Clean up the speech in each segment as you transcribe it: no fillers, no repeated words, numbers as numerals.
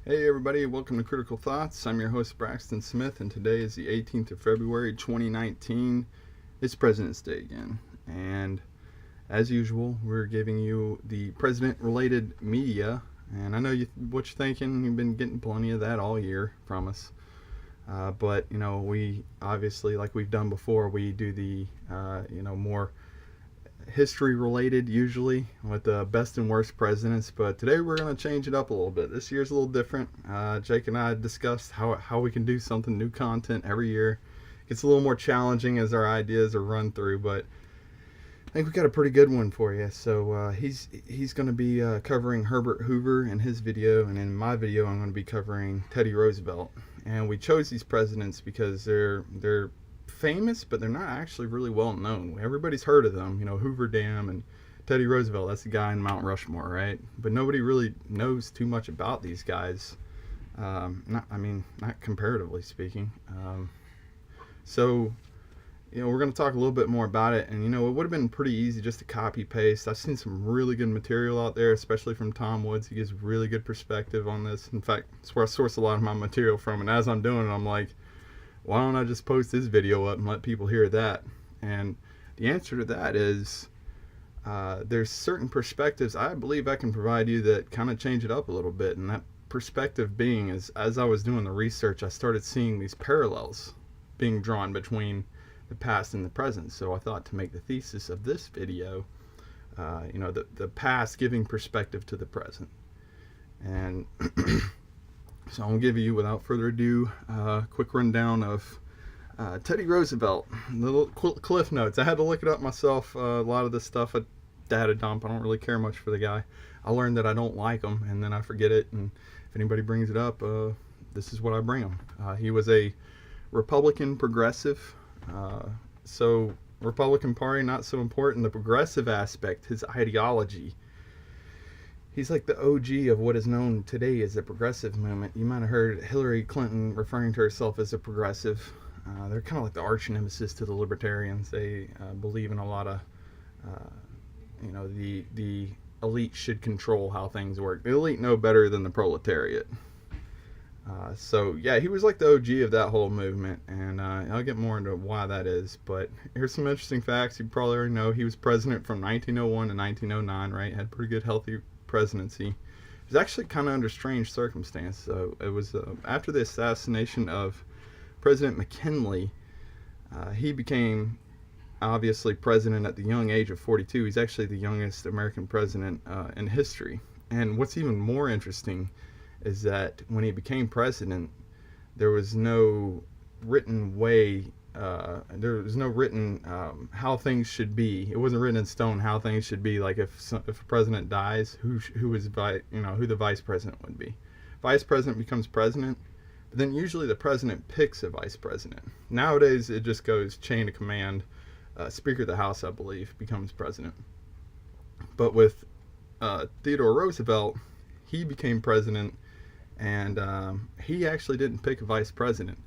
Hey everybody, welcome to Critical Thoughts. I'm your host Braxton Smith, and today is the 18th of February 2019. It's President's Day again, and as usual, we're giving you the president-related media. And I know what you're thinking. You've been getting plenty of that all year from us. But we obviously, like we've done before, we do the more history related usually with the best and worst presidents, but today we're going to change it up a little bit. This year's a little different. Jake and I discussed how we can do something new content every year. It's a little more challenging as our ideas are run through, but I think we got a pretty good one for you. So he's going to be covering Herbert Hoover in his video, and in my video I'm going to be covering Teddy Roosevelt. And we chose these presidents because they're famous, but they're not actually really well known. Everybody's heard of them, Hoover Dam and Teddy Roosevelt. That's the guy in Mount Rushmore, right? But nobody really knows too much about these guys. Not comparatively speaking. So we're going to talk a little bit more about it, and it would have been pretty easy just to copy paste. I've seen some really good material out there, especially from Tom Woods. He gives really good perspective on this. In fact, that's where I source a lot of my material from, and as I'm doing it, I'm like, why don't I just post this video up and let people hear that? And the answer to that is there's certain perspectives I believe I can provide you that kind of change it up a little bit. And that perspective being is, as I was doing the research, I started seeing these parallels being drawn between the past and the present. So I thought to make the thesis of this video, the past giving perspective to the present. And so I'm going to give you, without further ado, a quick rundown of Teddy Roosevelt. The little cliff notes. I had to look it up myself. A lot of this stuff, a data dump. I don't really care much for the guy. I learned that I don't like him, and then I forget it. And if anybody brings it up, this is what I bring him. He was a Republican progressive. So Republican Party, not so important. The progressive aspect, his ideology. He's like the OG of what is known today as the progressive movement. You might have heard Hillary Clinton referring to herself as a progressive. They're kind of like the arch nemesis to the libertarians. They believe in a lot of, the elite should control how things work. The elite know better than the proletariat. So yeah, he was like the OG of that whole movement, and I'll get more into why that is. But here's some interesting facts. You probably already know he was president from 1901 to 1909, right? Had pretty good, healthy presidency. It was actually kind of under strange circumstance. So it was after the assassination of President McKinley. He became obviously president at the young age of 42. He's actually the youngest American president in history. And what's even more interesting is that when he became president, there was no written way. There was no written how things should be. It wasn't written in stone how things should be. Like if a president dies, who the vice president would be. Vice president becomes president, but then usually the president picks a vice president. Nowadays it just goes chain of command. Speaker of the House, I believe, becomes president. But with Theodore Roosevelt, he became president, and he actually didn't pick a vice president,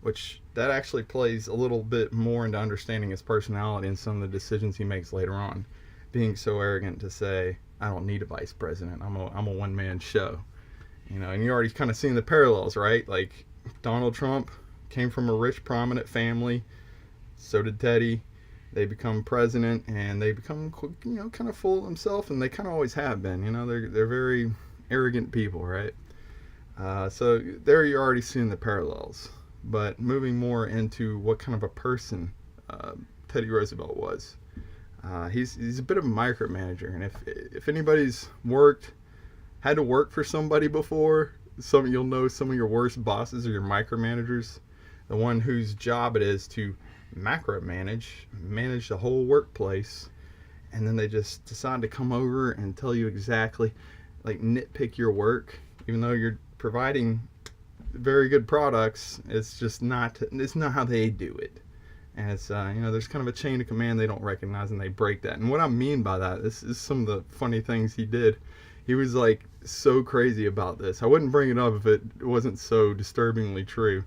which that actually plays a little bit more into understanding his personality and some of the decisions he makes later on. Being so arrogant to say, I don't need a vice president, I'm a one-man show. And you're already kind of seeing the parallels, right? Like Donald Trump came from a rich, prominent family. So did Teddy. They become president, and they become, kind of full of themselves, and they kind of always have been. They're very arrogant people, right? So there you're already seeing the parallels. But moving more into what kind of a person Teddy Roosevelt was. He's a bit of a micromanager, and if anybody's had to work for somebody before, you'll know some of your worst bosses are your micromanagers, the one whose job it is to manage the whole workplace, and then they just decide to come over and tell you exactly, like nitpick your work, even though you're providing very good products. It's not how they do it. And it's there's kind of a chain of command they don't recognize, and they break that. And what I mean by that, this is some of the funny things he did. He was like so crazy about this. I wouldn't bring it up if it wasn't so disturbingly true.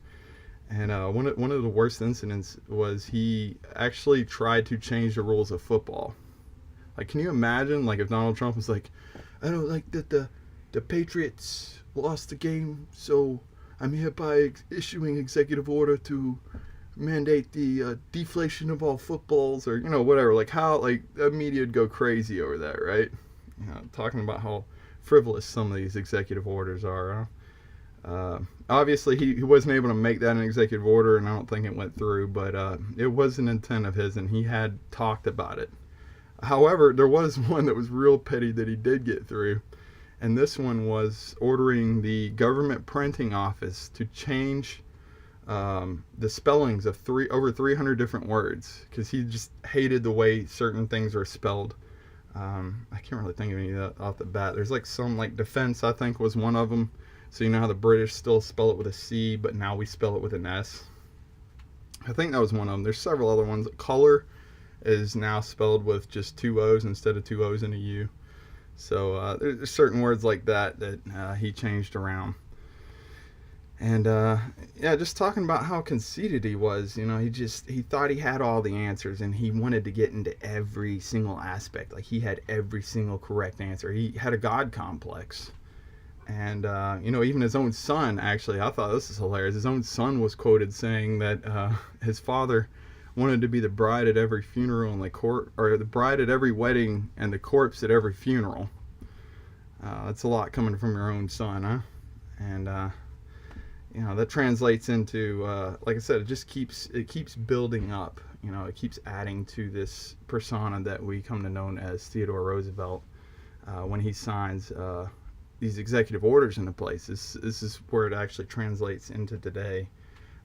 And one of the worst incidents was he actually tried to change the rules of football. Like, can you imagine, like, if Donald Trump was like, I don't like that the Patriots lost the game, so I'm hereby issuing executive order to mandate the deflation of all footballs, or whatever. Like how the media would go crazy over that, right? Talking about how frivolous some of these executive orders are. Huh? Obviously, he wasn't able to make that an executive order, and I don't think it went through, but it was an intent of his, and he had talked about it. However, there was one that was real petty that he did get through, and this one was ordering the government printing office to change the spellings of over 300 different words, because he just hated the way certain things are spelled. I can't really think of any of that off the bat. There's some defense, I think, was one of them. So you know how the British still spell it with a C, but now we spell it with an S. I think that was one of them. There's several other ones. Color is now spelled with just two O's instead of two O's and a U. So there's certain words like that he changed around. And yeah, just talking about how conceited he was. He thought he had all the answers, and he wanted to get into every single aspect. Like he had every single correct answer. He had a God complex. And, even his own son, actually, I thought this is hilarious. His own son was quoted saying that his father wanted to be the bride at every funeral and the bride at every wedding and the corpse at every funeral. That's a lot coming from your own son, huh? And, that translates into, like I said, it keeps building up. It keeps adding to this persona that we come to know as Theodore Roosevelt when he signs these executive orders into place. This is where it actually translates into today.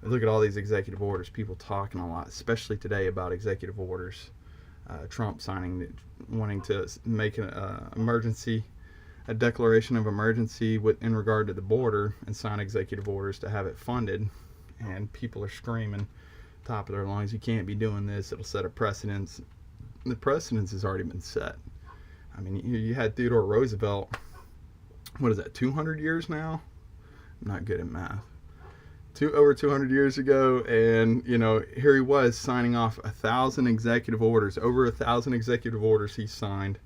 Look at all these executive orders, people talking a lot, especially today, about executive orders. Trump wanting to make a declaration of emergency in regard to the border, and sign executive orders to have it funded. And people are screaming top of their lungs, you can't be doing this, it'll set a precedence. The precedence has already been set. I mean, you had Theodore Roosevelt, what is that, 200 years now? I'm not good at math. Over 200 years ago, and here he was signing off 1,000 executive orders. Over 1,000 executive orders he signed.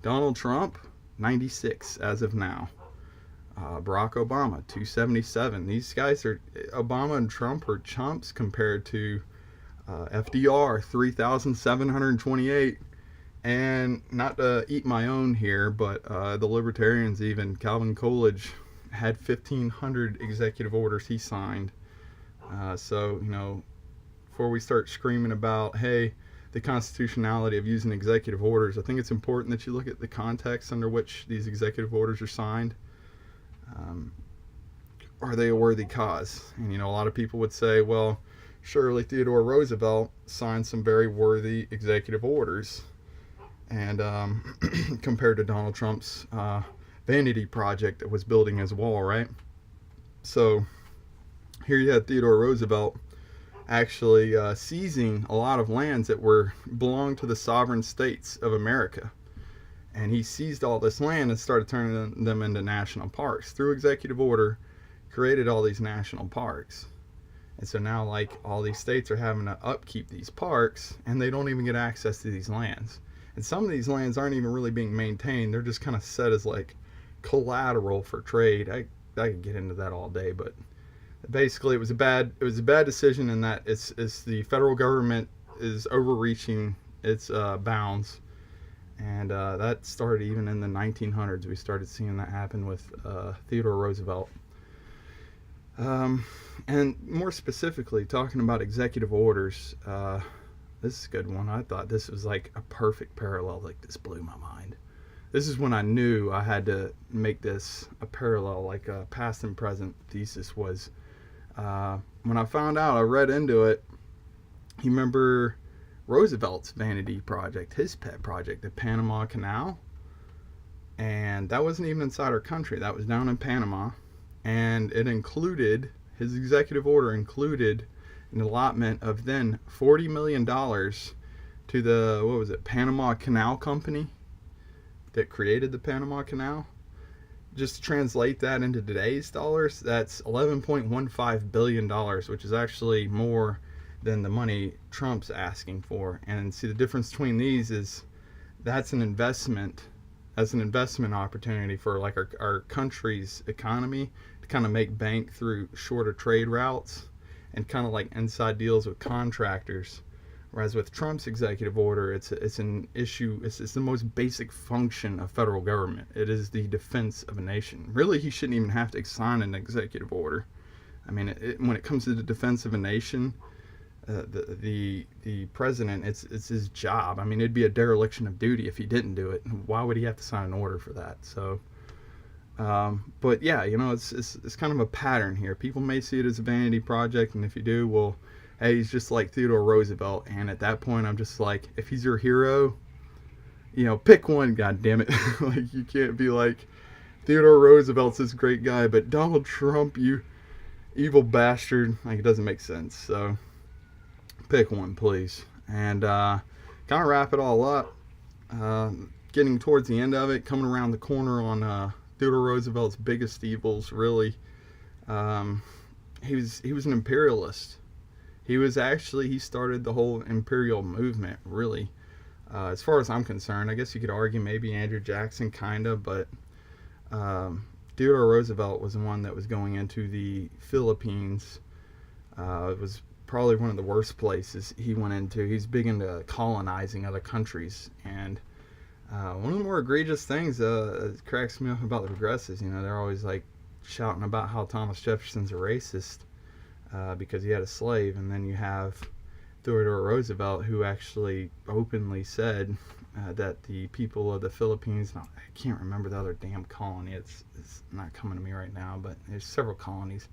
Donald Trump, 96 as of now. Barack Obama, 277. These guys Obama and Trump are chumps compared to FDR, 3,728. And not to eat my own here, but the libertarians, even Calvin Coolidge, had 1,500 executive orders he signed. So before we start screaming about, hey, the constitutionality of using executive orders, I think it's important that you look at the context under which these executive orders are signed. Are they a worthy cause? And a lot of people would say, well, surely Theodore Roosevelt signed some very worthy executive orders. And compared to Donald Trump's vanity project that was building his wall, right? So here you had Theodore Roosevelt actually seizing a lot of lands that belonged to the sovereign states of America. And he seized all this land and started turning them into national parks. Through executive order, created all these national parks. And so now, all these states are having to upkeep these parks, and they don't even get access to these lands. And some of these lands aren't even really being maintained. They're just kind of set as collateral for trade. I could get into that all day, but basically it was a bad decision in that it's the federal government is overreaching its bounds. And that started even in the 1900s. We started seeing that happen with Theodore Roosevelt. And more specifically, talking about executive orders, this is a good one. I thought this was a perfect parallel. This blew my mind. This is when I knew I had to make this a parallel, a past and present thesis was. When I found out, I read into it. You remember Roosevelt's vanity project, his pet project, the Panama Canal? And that wasn't even inside our country. That was down in Panama. And his executive order included an allotment of then $40 million to the, Panama Canal Company that created the Panama Canal. Just to translate that into today's dollars, that's $11.15 billion, which is actually more than the money Trump's asking for. And see, the difference between these is that's an investment as an investment opportunity for like our country's economy to kind of make bank through shorter trade routes and kind of like inside deals with contractors. Whereas with Trump's executive order, it's an issue. It's the most basic function of federal government. It is the defense of a nation. Really, he shouldn't even have to sign an executive order. I mean, when it comes to the defense of a nation, the president, it's his job. I mean, it'd be a dereliction of duty if he didn't do it. Why would he have to sign an order for that? So, but yeah, it's kind of a pattern here. People may see it as a vanity project, and if you do, well, hey, he's just like Theodore Roosevelt. And at that point, I'm just like, if he's your hero, pick one, God damn it. Like, you can't be like, Theodore Roosevelt's this great guy, but Donald Trump, you evil bastard. Like, it doesn't make sense. So pick one, please. And kind of wrap it all up. Getting towards the end of it, coming around the corner on Theodore Roosevelt's biggest evils, really. He was an imperialist. He started the whole imperial movement, really. As far as I'm concerned, I guess you could argue maybe Andrew Jackson, kind of, but Theodore Roosevelt was the one that was going into the Philippines. It was probably one of the worst places he went into. He's big into colonizing other countries. And one of the more egregious things that cracks me up about the progressives, they're always like shouting about how Thomas Jefferson's a racist because he had a slave. And then you have Theodore Roosevelt, who actually openly said that the people of the Philippines, I can't remember the other damn colony, it's not coming to me right now, but there's several colonies.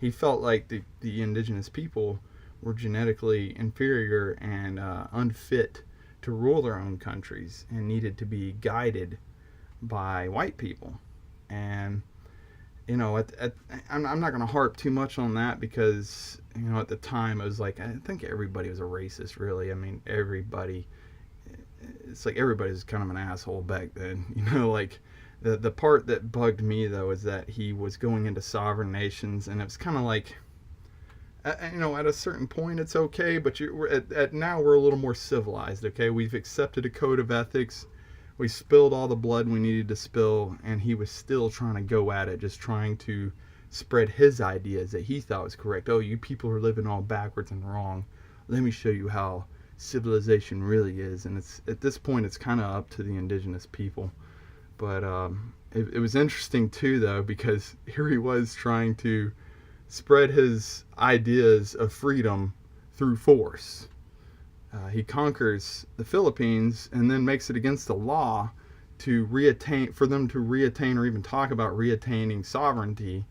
He felt like the indigenous people were genetically inferior and unfit to rule their own countries and needed to be guided by white people. And I'm not going to harp too much on that because at the time it was like, I think everybody was a racist, really. I mean, it's like everybody was kind of an asshole back then. Like the part that bugged me though is that he was going into sovereign nations, and it was kind of like, at a certain point it's okay, but now we're a little more civilized. Okay, we've accepted a code of ethics. We spilled all the blood we needed to spill, and he was still trying to go at it, just trying to spread his ideas that he thought was correct. Oh, you people are living all backwards and wrong. Let me show you how civilization really is. And it's at this point it's kind of up to the indigenous people. But it was interesting too, though, because here he was trying to spread his ideas of freedom through force. He conquers the Philippines and then makes it against the law for them to reattain or even talk about reattaining sovereignty,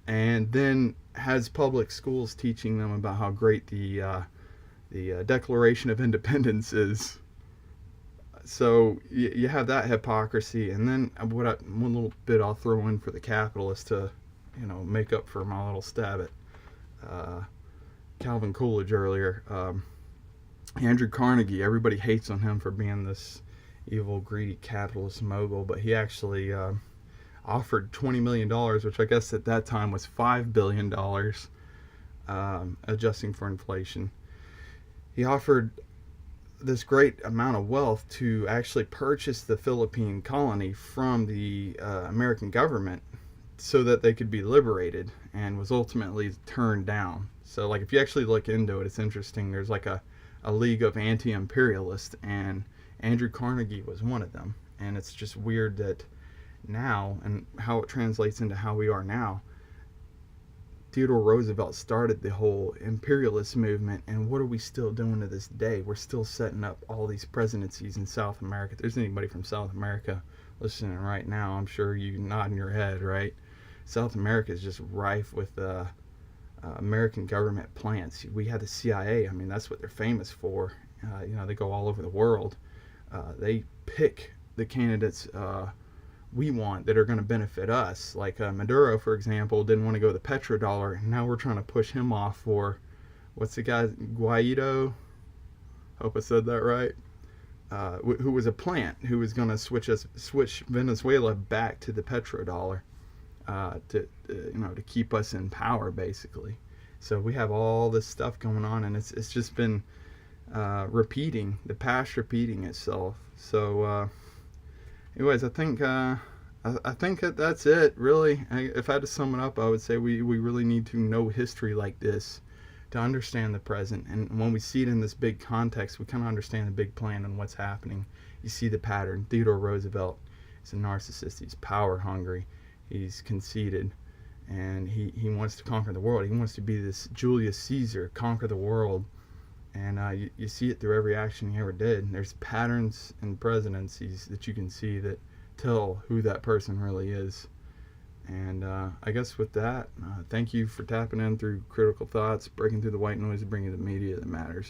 and then has public schools teaching them about how great the Declaration of Independence is. So you have that hypocrisy, and then one little bit I'll throw in for the capitalists to make up for my little stab at Calvin Coolidge earlier. Andrew Carnegie, everybody hates on him for being this evil, greedy capitalist mogul, but he actually offered $20 million, which I guess at that time was $5 billion, adjusting for inflation. He offered this great amount of wealth to actually purchase the Philippine colony from the American government so that they could be liberated, and was ultimately turned down. So like if you actually look into it, it's interesting. There's like a league of anti-imperialists, and Andrew Carnegie was one of them. And it's just weird that now, and how it translates into how we are now, Theodore Roosevelt started the whole imperialist movement, and what are we still doing to this day? We're still setting up all these presidencies in South America. If there's anybody from South America listening right now, I'm sure you nodding your head, right? South America is just rife with American government plants. We have the CIA. I mean, that's what they're famous for. They go all over the world. They pick the candidates we want that are going to benefit us. Like Maduro, for example, didn't want to go the petrodollar, and now we're trying to push him off for, what's the guy, Guaido? Hope I said that right. Who was a plant who was going to switch Venezuela back to the petrodollar to keep us in power, basically. So we have all this stuff going on, and it's just been repeating, the past repeating itself. So anyways, I think that's it, really. If I had to sum it up, I would say we really need to know history like this to understand the present. And when we see it in this big context, we kind of understand the big plan and what's happening. You see the pattern. Theodore Roosevelt is a narcissist. He's power hungry. He's conceited. And he wants to conquer the world. He wants to be this Julius Caesar, conquer the world. And you see it through every action he ever did. There's patterns and presidencies that you can see that tell who that person really is. And I guess with that, thank you for tapping in through Critical Thoughts, breaking through the white noise and bringing the media that matters.